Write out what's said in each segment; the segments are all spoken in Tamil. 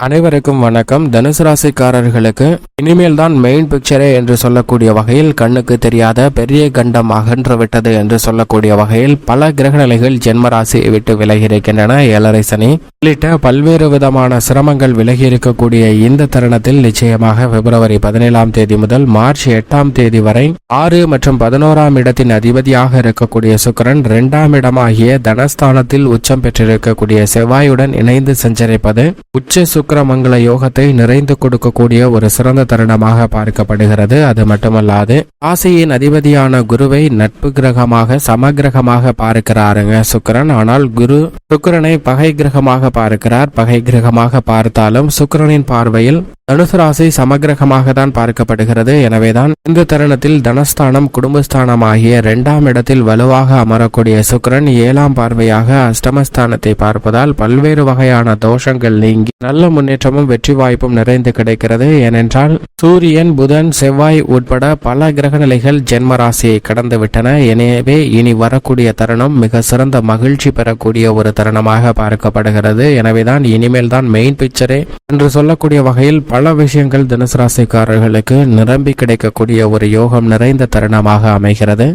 அனைவருக்கும் வணக்கம். தனுசு ராசிக்காரர்களுக்கு இனிமேல் தான் மெயின் பிக்சரே என்று சொல்லக்கூடிய வகையில் கண்ணுக்கு தெரியாத பெரிய கண்டம் அகன்று விட்டது என்று சொல்லக்கூடிய வகையில் பல கிரகநிலைகள் ஜென்ம ராசியை விட்டு விலகி இருக்கின்றன. ஏழரை சனி உள்ளிட்ட பல்வேறு விதமான சிரமங்கள் விலகி இருக்கக்கூடிய இந்த தருணத்தில் நிச்சயமாக பிப்ரவரி 17ஆம் தேதி முதல் மார்ச் 8ஆம் தேதி வரை 6 மற்றும் 11ஆம் இடத்தின் அதிபதியாக இருக்கக்கூடிய சுக்கிரன் 2ஆம் இடமாகிய தனஸ்தானத்தில் உச்சம் பெற்றிருக்கக்கூடிய செவ்வாயுடன் இணைந்து சஞ்சரிப்பது உச்ச சுக்கிரமங்கல யோகத்தை நிறைந்து கொடுக்கக்கூடிய ஒரு சிறந்த தருணமாக பார்க்கப்படுகிறது. அது மட்டுமல்லாது ராசியின் அதிபதியான குருவை நட்பு கிரகமாக சமகிரகமாக பார்க்கிறாருங்க சுக்கிரன். ஆனால் குரு சுக்கிரனை பகை கிரகமாக பார்க்கிறார். பகை கிரகமாக பார்த்தாலும் சுக்கிரனின் பார்வையில் தனுசு ராசி சமகிரகமாக தான் பார்க்கப்படுகிறது. எனவேதான் இந்த தருணத்தில் தனஸ்தானம் குடும்பஸ்தானம் ஆகிய 2ஆம் இடத்தில் வலுவாக அமரக்கூடிய சுக்கிரன் 7ஆம் பார்வையாக அஷ்டமஸ்தானத்தை பார்ப்பதால் பல்வேறு வகையான தோஷங்கள் நீங்கி நல்ல முன்னேற்றமும் வெற்றி வாய்ப்பும் நிறைந்து கிடைக்கிறது. ஏனென்றால் சூரியன், புதன், செவ்வாய் உட்பட பல கிரக நிலைகள் ஜென்ம ராசியை கடந்து விட்டன. எனவே இனி வரக்கூடிய தருணம் மிக சிறந்த மகிழ்ச்சி பெறக்கூடிய ஒரு தருணமாக பார்க்கப்படுகிறது. எனவேதான் இனிமேல் தான் மெயின் பிக்சரே என்று சொல்லக்கூடிய வகையில் பல விஷயங்கள் தனுசு ராசிக்காரர்களுக்கு நிரம்பி கிடைக்கக்கூடிய ஒரு யோகம் நிறைந்த தருணமாக அமைகிறது.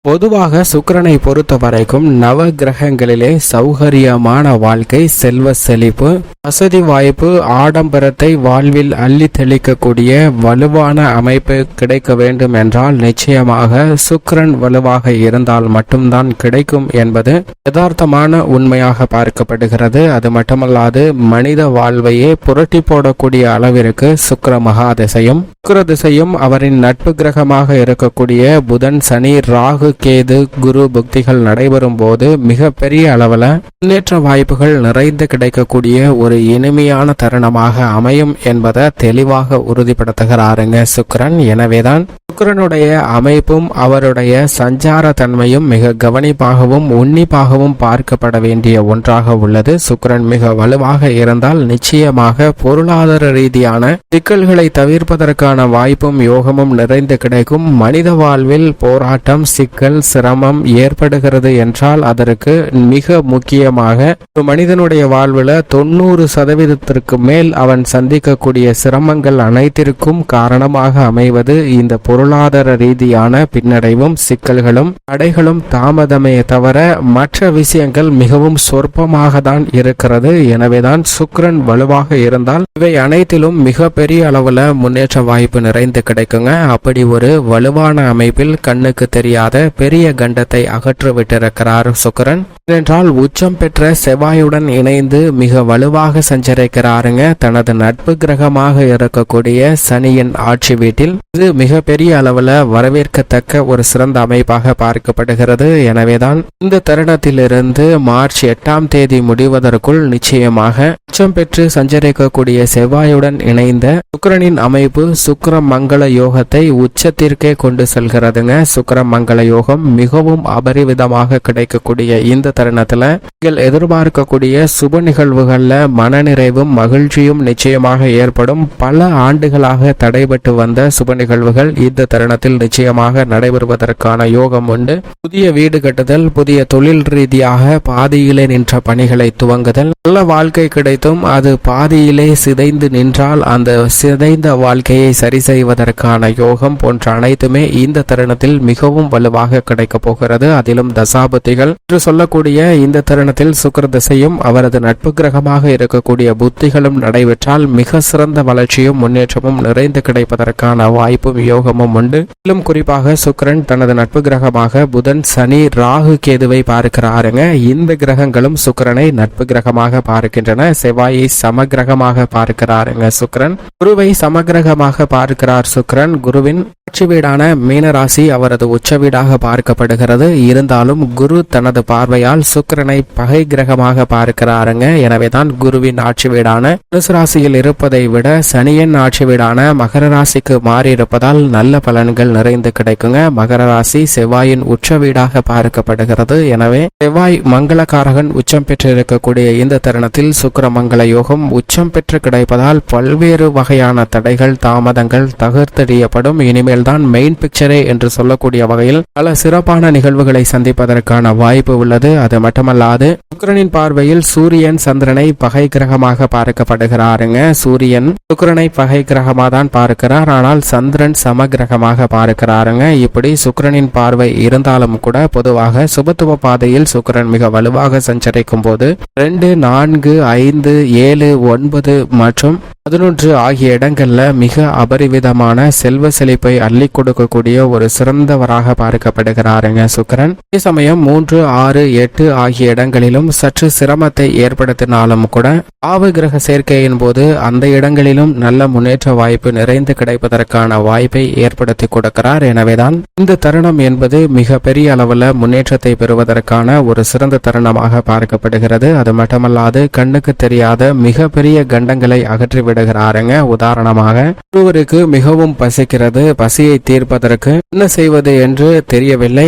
பொதுவாக சுக்கிரனை பொறுத்த வரைக்கும் நவ கிரகங்களிலே சௌகரியமான வாழ்க்கை, செல்வ செழிப்பு, வசதி வாய்ப்பு, ஆடம்பரத்தை வாழ்வில் அள்ளி தெளிக்கக்கூடிய வலுவான அமைப்பு கிடைக்க வேண்டும் என்றால் நிச்சயமாக சுக்கிரன் வலுவாக இருந்தால் மட்டும்தான் கிடைக்கும் என்பது யதார்த்தமான உண்மையாக பார்க்கப்படுகிறது. அது மட்டுமல்லாது மனித வாழ்வையே புரட்டி போடக்கூடிய அளவிற்கு சுக்கிர மகாதிசையும் சுக்கிர திசையும் அவரின் நட்பு கிரகமாக இருக்கக்கூடிய புதன், சனி, ராகு, கேது, குரு புக்திகள் நடைபெறும் போது மிக பெரிய அளவில் முன்னேற்ற வாய்ப்புகள் நிறைந்து கிடைக்கக்கூடிய ஒரு இனிமையான தருணமாக அமையும் என்பதை தெளிவாக உறுதிப்படுத்துகிறாருங்க சுக்கிரன். எனவேதான் சுக்கிரனுடைய அமைப்பும் அவருடைய சஞ்சார தன்மையும் மிக கவனிப்பாகவும் உன்னிப்பாகவும் பார்க்கப்பட வேண்டிய ஒன்றாக உள்ளது. சுக்கிரன் மிக வலுவாக இருந்தால் நிச்சயமாக பொருளாதார ரீதியான சிக்கல்களை தவிர்ப்பதற்கான வாய்ப்பும் யோகமும் நிறைந்து கிடைக்கும். மனித வாழ்வில் போராட்டம், சிக்கல், சிரமம் ஏற்படுகிறது என்றால் அதற்கு மிக முக்கியமாக ஒரு மனிதனுடைய வாழ்வில் 90% மேல் அவன் சந்திக்கக்கூடிய சிரமங்கள் அனைத்திற்கும் காரணமாக அமைவது இந்த பொருளாதார ரீதியான பின்னடைவும் சிக்கல்களும் தடைகளும் தாமதமே தவிர மற்ற விஷயங்கள் மிகவும் சொற்பமாக தான் இருக்கிறது. எனவேதான் சுக்கிரன் வலுவாக இருந்தால் இவை அனைத்திலும் மிக பெரிய அளவுல முன்னேற்ற வாய்ப்பு நிறைந்து கிடைக்குங்க. அப்படி ஒரு வலுவான அமைப்பில் கண்ணுக்கு தெரியாத பெரிய கண்டத்தை அகற்று விட்டிருக்கிறார் சுக்கிரன். ஏனென்றால் உச்சம் பெற்ற செவ்வாயுடன் இணைந்து மிக வலுவாக சஞ்சரிக்கிறாருங்க. தனது நட்பு கிரகமாக இருக்கக்கூடிய சனியின் ஆட்சி வீட்டில் இது மிக பெரிய அளவுல வரவேற்கத்தக்க ஒரு சிறந்த அமைப்பாக பார்க்கப்படுகிறது. எனவேதான் இந்த தருணத்திலிருந்து மார்ச் 8ஆம் தேதி முடிவதற்குள் நிச்சயமாக உச்சம் பெற்று சஞ்சரிக்கக்கூடிய செவ்வாயுடன் இணைந்த சுக்கிரனின் அமைப்பு சுக்கிர மங்கள யோகத்தை உச்சத்திற்கே கொண்டு செல்கிறதுங்க. சுக்கிர மங்கள யோகம் மிகவும் அபரிவிதமாக கிடைக்கக்கூடிய இந்த தருணத்துல நீங்கள் எதிர்பார்க்கக்கூடிய சுப நிகழ்வுகள்ல மனநிறைவும் மகிழ்ச்சியும் நிச்சயமாக ஏற்படும். பல ஆண்டுகளாக தடைபட்டு வந்த சுப நிகழ்வுகள் இந்த தருணத்தில் நிச்சயமாக நடைபெறுவதற்கான யோகம் உண்டு. புதிய வீடு கட்டுதல், புதிய தொழில் ரீதியாக பாதியிலே நின்ற பணிகளை துவங்குதல், நல்ல வாழ்க்கை கிடைத்தும் அது பாதியிலே சிதைந்து நின்றால் அந்த சிதைந்த வாழ்க்கையை சரி செய்வதற்கான யோகம் போன்ற அனைத்துமே இந்த தருணத்தில் மிகவும் வலுவாக கிடைக்க போகிறது. அதிலும் தசாபுத்திகள் என்று சொல்லக்கூடிய இந்த தருணத்தில் சுக்கிர திசையும் அவரது நட்பு கிரகமாக இருக்கக்கூடிய புத்திகளும் நடைபெற்றால் மிக சிறந்த வளர்ச்சியும் முன்னேற்றமும் நிறைந்து கிடைப்பதற்கான வாய்ப்பும் யோகமும் உண்டு. மேலும் குறிப்பாக சுக்கிரன் தனது நட்பு கிரகமாக புதன், சனி, ராகு, கேதுவை பார்க்கிறாருங்க. இந்த கிரகங்களும் சுக்கிரனை நட்பு கிரகமாக பார்க்கின்றன. செவ்வாயை சமகிரகமாக பார்க்கிறாருங்க சுக்கிரன். குருவை சமகிரகமாக பார்க்கிறார் சுக்கிரன். குருவின் ஆட்சி வீடான மீனராசி அவரது உச்ச வீடாக பார்க்கப்படுகிறது. இருந்தாலும் குரு தனது பார்வையால் சுக்கிரனை பகை கிரகமாக பார்க்கிறாருங்க. எனவேதான் குருவின் ஆட்சி வீடான தனுசு ராசியில் இருப்பதை விட சனியின் ஆட்சி வீடான மகர ராசிக்கு மாறி இருப்பதால் நல்ல பலன்கள் நிறைந்து கிடைக்குங்க. மகர ராசி செவ்வாயின் உச்ச வீடாக பார்க்கப்படுகிறது. எனவே செவ்வாய் மங்களகாரகன் உச்சம் பெற்று இருக்கக்கூடிய இந்த தருணத்தில் சுக்கிர மங்கள யோகம் உச்சம் பெற்று கிடைப்பதால் பல்வேறு வகையான தடைகள் தாமதங்கள் தகர்த்தெறியப்படும். இனிமேல் இனிமேல் தான் மெயின் பிக்சரே என்று சொல்லக்கூடிய வகையில் பல சிறப்பான நிகழ்வுகளை சந்திப்பதற்கான வாய்ப்பு உள்ளது. அது மட்டுமல்லாது சுக்கிரனின் பார்வையில் சூரியன் சந்திரனை பகை கிரகமாக பார்க்கப்படுகிறாருங்க. சூரியன் சுக்கிரனை பகை கிரகமாக தான் பார்க்கிறார், ஆனால் சந்திரன் சம கிரகமாக பார்க்கிறாருங்க. இப்படி சுக்கிரனின் பார்வை இருந்தாலும் கூட பொதுவாக சுபத்துவ பாதையில் சுக்கிரன் மிக வலுவாக சஞ்சரிக்கும் போது 2, 4, 5, 7, 9 மற்றும் 11 ஆகிய இடங்கள்ல மிக அபரிவிதமான செல்வ செழிப்பை அள்ளி கொடுக்கக்கூடிய ஒரு சிறந்தவராக பார்க்கப்படுகிறாருங்க சுக்கிரன். அதே சமயம் 3, 6, 8 ஆகிய இடங்களிலும் சற்று சிரமத்தை ஏற்படுத்தினாலும் கூட பாவ கிரக சேர்க்கையின் போது அந்த இடங்களிலும் நல்ல முன்னேற்ற வாய்ப்பு நிறைந்து கிடைப்பதற்கான வாய்ப்பை ஏற்படுத்தி கொடுக்கிறார். எனவேதான் இந்த தருணம் என்பது மிக பெரிய அளவில் முன்னேற்றத்தை பெறுவதற்கான ஒரு சிறந்த தருணமாக பார்க்கப்படுகிறது. அது மட்டுமல்லாது கண்ணுக்கு தெரியாத மிக பெரிய கண்டங்களை அகற்றி விடுகிறாருங்க. உதாரணமாக ஒருவருக்கு மிகவும் பசிக்கிறது, பசியை தீர்ப்பதற்கு என்ன செய்வது என்று தெரியவில்லை.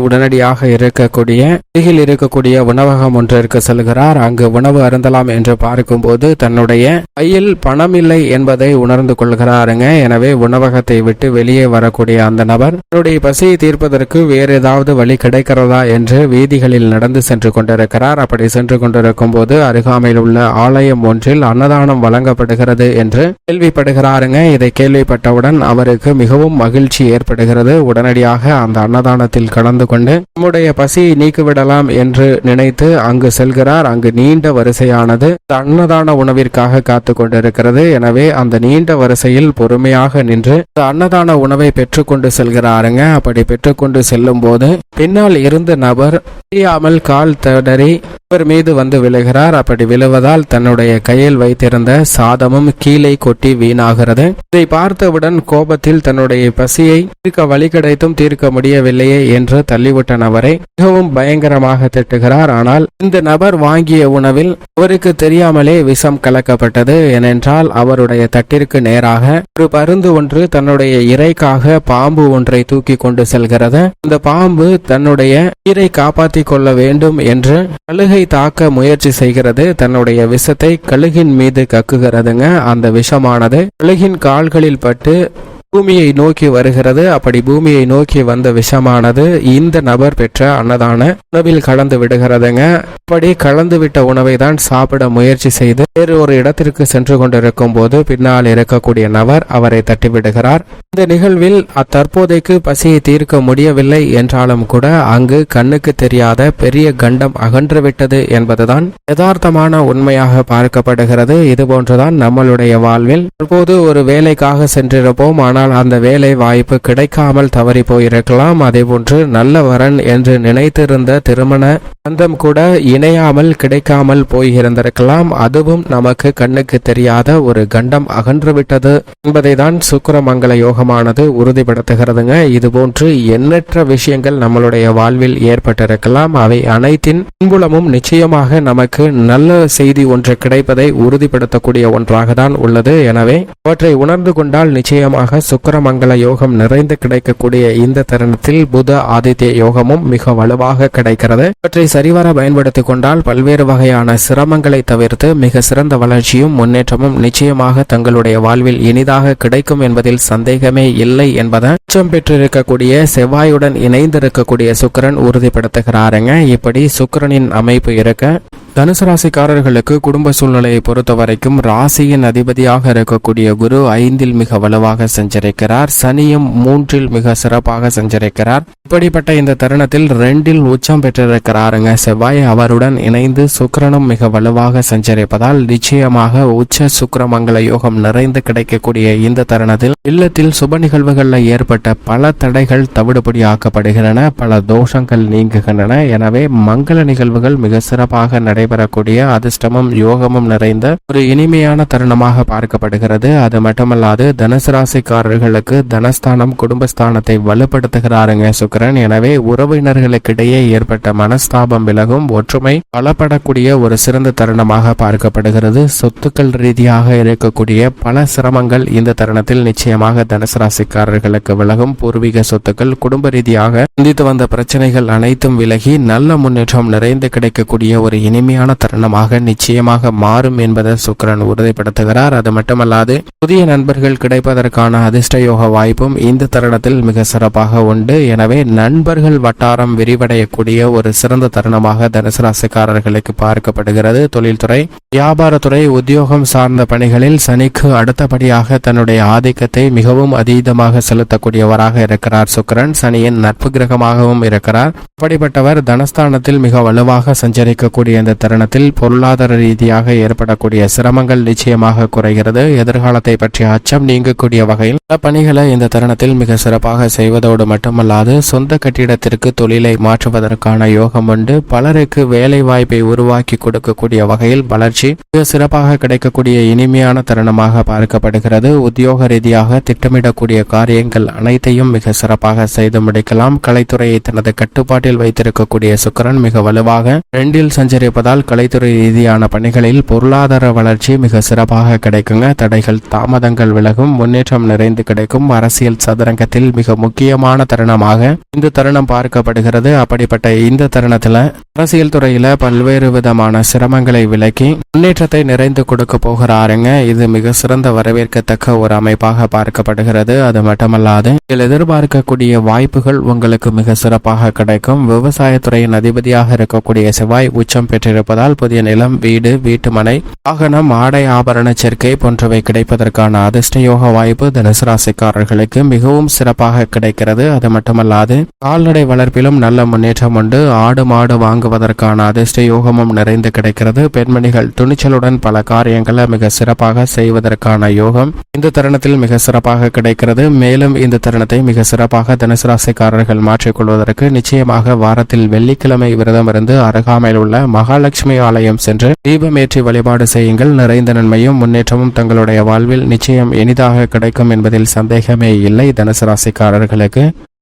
உடனடியாக இருக்கக்கூடிய அருகில் இருக்கக்கூடிய உணவகம் ஒன்றிற்கு செல்கிறார். அங்கு உணவு அருந்தலாம் என்று பார்க்கும்போது தன்னுடைய கையில் பணம் இல்லை என்பதை உணர்ந்து கொள்கிறாருங்க. எனவே உணவகத்தை விட்டு வெளியே வரக்கூடிய அந்த நபர் தன்னுடைய பசியை தீர்ப்பதற்கு வேறு ஏதாவது வழி கிடைக்கிறதா என்று வீதிகளில் நடந்து சென்று கொண்டிருக்கிறார். அப்படி சென்று கொண்டிருக்கும் போது அருகாமையில் உள்ள ஆலயம் ஒன்றில் அன்னதானம் வழங்கப்படுகிறது என்று கேள்விப்படுகிறாருங்க. இதை கேள்விப்பட்டவுடன் அவருக்கு மிகவும் மகிழ்ச்சி ஏற்படுகிறது. உடனடியாக அந்த அன்னதானத்தில் கலந்து கொண்டு நம்முடைய பசியை நீக்கிவிடலாம் என்று நினைத்து அங்கு செல்கிறார். அங்கு நீண்ட வரிசையானது அன்னதான உணவிற்காக காத்து கொண்டிருக்கிறது. எனவே அந்த நீண்ட வரிசையில் பொறுமையாக நின்று அன்னதான உணவை பெற்றுக்கொண்டு செல்கிறாருங்க. அப்படி பெற்றுக்கொண்டு செல்லும் போது பின்னால் இருந்த நபர் தெரியாமல் கால் தடறி இவர் மீது வந்து விழுகிறார். அப்படி விழுவதால் தன்னுடைய கையில் வைத்திருந்த சாதமும் கீழே கொட்டி வீணாகிறது. இதை பார்த்தவுடன் கோபத்தில் தன்னுடைய பசியை தீர்க்க வழி கிடைத்தும் தீர்க்க முடியவில்லையே என்று தள்ளிவிட்ட நபரை மிகவும் பயங்கரமாக திட்டுகிறார். ஆனால் இந்த நபர் வாங்கிய உணவில் அவருக்கு தெரியாமலே விஷம் கலக்கப்பட்டது. ஏனென்றால் அவருடைய தட்டிற்கு நேராக ஒரு பருந்து ஒன்று தன்னுடைய இறைக்காக பாம்பு ஒன்றை தூக்கி கொண்டு செல்கிறது. இந்த பாம்பு தன்னுடைய உயிரை காப்பாற்றிக் கொள்ள வேண்டும் என்று கழுகை தாக்க முயற்சி செய்கிறது. தன்னுடைய விஷத்தை கழுகின் மீது கக்குகிறதுங்க. அந்த விஷமானது கழுகின் கால்களில் பட்டு பூமியை நோக்கி வருகிறது. அப்படி பூமியை நோக்கி வந்த விஷமானது இந்த நபர் பெற்ற அன்னதான உணவில் கலந்து விடுகிறதுங்க. அப்படி கலந்து விட்ட உணவை தான் சாப்பிட முயற்சி செய்து வேறு ஒரு இடத்திற்கு சென்று கொண்டிருக்கும் போது பின்னால் இருக்கக்கூடிய நபர் அவரை தட்டிவிடுகிறார். இந்த நிகழ்வில் தற்போதைக்கு பசியை தீர்க்க முடியவில்லை என்றாலும் கூட அங்கு கண்ணுக்கு தெரியாத பெரிய கண்டம் அகன்றுவிட்டது என்பதுதான் யதார்த்தமான உண்மையாக பார்க்கப்படுகிறது. இதுபோன்றுதான் நம்மளுடைய வாழ்வில் தற்போது ஒரு வேலைக்காக சென்றிருப்போம். ஆனால் அந்த வேலை வாய்ப்பு கிடைக்காமல் தவறி போயிருக்கலாம். அதேபோன்று நல்ல வரன் என்று நினைத்திருந்த திருமண பந்தம் கூட இணையாமல் கிடைக்காமல் போயிருந்திருக்கலாம். அதுவும் நமக்கு கண்ணுக்கு தெரியாத ஒரு கண்டம் அகன்றுவிட்டது என்பதை தான் சுக்கிரமங்கல யோகமானது உறுதிப்படுத்துகிறதுங்க. இதுபோன்று எண்ணற்ற விஷயங்கள் நம்மளுடைய வாழ்வில் ஏற்பட்டிருக்கலாம். அவை அனைத்தின் பின்புலமும் நிச்சயமாக நமக்கு நல்ல செய்தி ஒன்று கிடைப்பதை உறுதிப்படுத்தக்கூடிய ஒன்றாக தான் உள்ளது. எனவே அவற்றை உணர்ந்து கொண்டால் நிச்சயமாக சுக்கிரமங்கல யோகம் நிறைந்து கிடைக்கக்கூடிய இந்த தருணத்தில் புத ஆதித்ய யோகமும் மிக வலுவாக கிடைக்கிறது. இவற்றை சரிவர பயன்படுத்திக் கொண்டால் பல்வேறு வகையான சிரமங்களை தவிர்த்து மிக சிறந்த வளர்ச்சியும் முன்னேற்றமும் நிச்சயமாக தங்களுடைய வாழ்வில் இனிதாக கிடைக்கும் என்பதில் சந்தேகமே இல்லை என்பதை உச்சம் பெற்றிருக்கக்கூடிய செவ்வாயுடன் இணைந்திருக்கக்கூடிய சுக்கிரன் உறுதிப்படுத்துகிறாருங்க. இப்படி சுக்கிரனின் அமைப்பு இருக்க தனுசு ராசிக்காரர்களுக்கு குடும்ப சூழ்நிலையை பொறுத்த வரைக்கும் ராசியின் அதிபதியாக இருக்கக்கூடிய குரு 5 மிக வலுவாக சஞ்சரிக்கிறார். சனியும் 3 மிக சிறப்பாக சஞ்சரிக்கிறார். இப்படிப்பட்ட இந்த தருணத்தில் 2 உச்சம் பெற்றிருக்கிறாருங்க செவ்வாய். அவருடன் இணைந்து சுக்கிரனும் மிக வலுவாக சஞ்சரிப்பதால் நிச்சயமாக உச்ச சுக்கிரமங்கல யோகம் நிறைந்து கிடைக்கக்கூடிய இந்த தருணத்தில் இல்லத்தில் சுப நிகழ்வுகளில் ஏற்பட்ட பல தடைகள் தவிடுபடியாக்கப்படுகின்றன, பல தோஷங்கள் நீங்குகின்றன. எனவே மங்கள நிகழ்வுகள் மிக சிறப்பாக நடைபெறக்கூடிய அதிர்ஷ்டமும் யோகமும் நிறைந்த ஒரு இனிமையான தருணமாக பார்க்கப்படுகிறது. அது மட்டுமல்லாது தனுசு ராசிக்காரர்களுக்கு தனஸ்தானம் குடும்பஸ்தானத்தை வலுப்படுத்துகிறாருங்க சுக்கிரன். எனவே உறவினர்களுக்கிடையே ஏற்பட்ட மனஸ்தாபம் விலகும், ஒற்றுமை பலப்படக்கூடிய ஒரு சிறந்த தருணமாக பார்க்கப்படுகிறது. சொத்துக்கள் ரீதியாக இருக்கக்கூடிய பல சிரமங்கள் இந்த தருணத்தில் நிச்சயமாக தனுசு ராசிக்காரர்களுக்கு விலகும். பூர்வீக சொத்துக்கள், குடும்ப ரீதியாக சந்தித்து வந்த பிரச்சனைகள் அனைத்தும் விலகி நல்ல முன்னேற்றம் நிறைந்து கிடைக்கக்கூடிய ஒரு இனிமை இனிமையான தருணமாக நிச்சயமாக மாறும் என்பதை சுக்கிரன் உறுதிப்படுத்துகிறார். அது மட்டுமல்லாது புதிய நண்பர்கள் கிடைப்பதற்கான அதிர்ஷ்ட யோக வாய்ப்பும் இந்த தருணத்தில் மிக சிறப்பாக உண்டு. எனவே நண்பர்கள் வட்டாரம் விரிவடையக்கூடிய ஒரு சிறந்த தருணமாக தனுசு ராசிக்காரர்களுக்கு பார்க்கப்படுகிறது. தொழில்துறை, வியாபாரத்துறை, உத்தியோகம் சார்ந்த பணிகளில் சனிக்கு அடுத்தபடியாக தன்னுடைய ஆதிக்கத்தை மிகவும் அதீதமாக செலுத்தக்கூடியவராக இருக்கிறார் சுக்கிரன். சனியின் நட்பு கிரகமாகவும் இருக்கிறார். அப்படிப்பட்டவர் தனஸ்தானத்தில் மிக வலுவாக சஞ்சரிக்கக்கூடிய இந்த தருணத்தில் பொருளாதார ரீதியாக ஏற்படக்கூடிய சிரமங்கள் நிச்சயமாக குறைகிறது. எதிர்காலத்தை பற்றிய அச்சம் நீங்கக்கூடிய வகையில் பல பணிகளை இந்த தருணத்தில் மிக சிறப்பாக செய்வதோடு மட்டுமல்லாது சொந்த கட்டிடத்திற்கு தொழிலை மாற்றுவதற்கான யோகம் உண்டு. பலருக்கு வேலை வாய்ப்பை உருவாக்கி கொடுக்கக்கூடிய வகையில் வளர்ச்சி மிக சிறப்பாக கிடைக்கக்கூடிய இனிமையான தருணமாக பார்க்கப்படுகிறது. உத்தியோக ரீதியாக திட்டமிடக்கூடிய காரியங்கள் அனைத்தையும் மிக சிறப்பாக செய்து முடிக்கலாம். கலைத்துறையை தனது கட்டுப்பாட்டில் வைத்திருக்கக்கூடிய சுக்கிரன் மிக வலுவாக 2 சஞ்சரிப்பதால் கலைத்துறை ரீதியான பணிகளில் பொருளாதார வளர்ச்சி மிக சிறப்பாக கிடைக்குங்க. தடைகள் தாமதங்கள் விலகும், முன்னேற்றம் நிறைந்து கிடைக்கும். அரசியல் சதுரங்கத்தில் மிக முக்கியமான தருணமாக இந்த தருணம் பார்க்கப்படுகிறது. அப்படிப்பட்ட இந்த தருணத்துல அரசியல் துறையில பல்வேறு விதமான சிரமங்களை விலக்கி முன்னேற்றத்தை நிறைந்து கொடுக்க போகிறாருங்க. இது மிக சிறந்த வரவேற்கத்தக்க ஒரு அமைப்பாக பார்க்கப்படுகிறது. அது மட்டுமல்லாது நீங்கள் எதிர்பார்க்கக்கூடிய வாய்ப்புகள் உங்களுக்கு மிக சிறப்பாக கிடைக்கும். விவசாயத்துறையின் அதிபதியாக இருக்கக்கூடிய செவ்வாய் உச்சம் பெற்றிருப்பதால் புதிய நிலம், வீடு, வீட்டுமனை, வாகனம், ஆடை ஆபரண சேர்க்கை போன்றவை கிடைப்பதற்கான அதிர்ஷ்ட யோக வாய்ப்பு தனுசு ராசிக்காரர்களுக்கு மிகவும் சிறப்பாக கிடைக்கிறது. அது மட்டுமல்லாது கால்நடை வளர்ப்பிலும் நல்ல முன்னேற்றம் உண்டு. ஆடு மாடு வாங்குவதற்கான அதிர்ஷ்ட யோகமும் நிறைந்து கிடைக்கிறது. பெண்மணிகள் துணிச்சலுடன் பல காரியங்களை மிக சிறப்பாக செய்வதற்கான யோகம் இந்த தருணத்தில் மிக சிறப்பாக கிடைக்கிறது. மேலும் இந்த தருணத்தை மிக சிறப்பாக தனுசு ராசிக்காரர்கள் மாற்றிக்கொள்வதற்கு நிச்சயமாக வாரத்தில் வெள்ளிக்கிழமை விரதம் இருந்து அருகாமையில் உள்ள மகாலட்சுமி ஆலயம் சென்று தீபமேற்றி வழிபாடு செய்யுங்கள். நிறைந்த நன்மையும் முன்னேற்றமும் தங்களுடைய வாழ்வில் நிச்சயம் இனிதாக கிடைக்கும் என்பதில் சந்தேகமே இல்லை. தனுசு ராசிக்காரர்களுக்கு